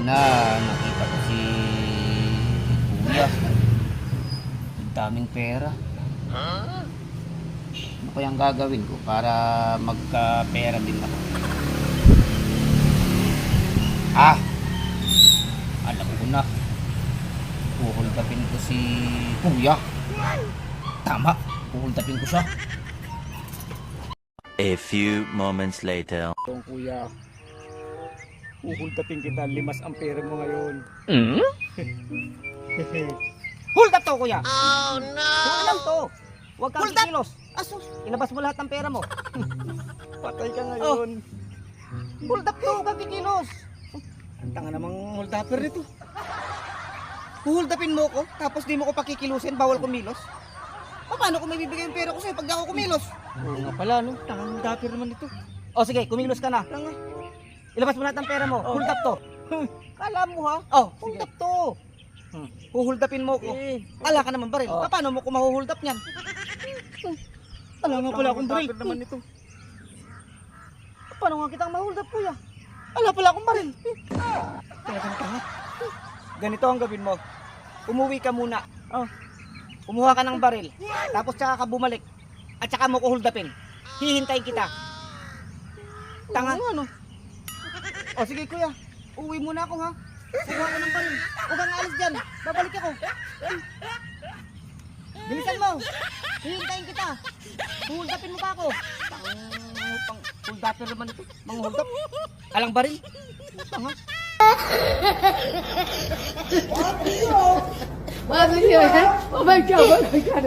Kanina, nakita ko si Kuya. Ang daming pera. Ano kayang gagawin ko para magka-pera din ako? Alam ko na. Puhuldapin ko si Kuya. Tama, puhuldapin ko siya. A few moments later. Kung kuya, uhuldapin kita, 5 ampere mo ngayon. Hold up to, kuya! Oh no! Hold up to! Huwag kang kikilos. Asus! Ilabas mo lahat ng pera mo. Patay ka ngayon. Hold up to! Huwag kang kikilos. Ang tanga namang hold upper nito. Huhuldapin mo ko, tapos di mo ko pakikilusin, bawal kumilos. Paano kung may bibigay yung pera ko sa'yo pag di ako kumilos? Oo nga pala, no? Tangang hold upper naman ito. O sige, kumilos ka na. Tanga. Ilabas mo lahat ng pera mo. Hold up to. Kala mo ha? Oh, hold up to. Huhuldapin mo ko. Ala ka naman baril. Oh. Paano mo ko mahuhold up niyan? Wala nga pala akong baril. baril. naman ito. Paano nga kitang mahold up, kuya? Ala pala akong baril. Talagang tanga. Ganito ang gawin mo. Umuwi ka muna. Kumuha ka ng baril. Tapos tsaka ka bumalik. At tsaka mo ko huldapin. Hihintayin kita. Tanga. Ano? O sige kuya. Uwi muna ako ha. Kumuha ka ng baril. Huwag kang alis dyan. Babalik ako. Bilisan mo. Hihintayin kita. Huldapin mo pa ako. Pang huldapin naman ito. Mga huldap. Alang baril. Tanga. Oh my god, oh my god.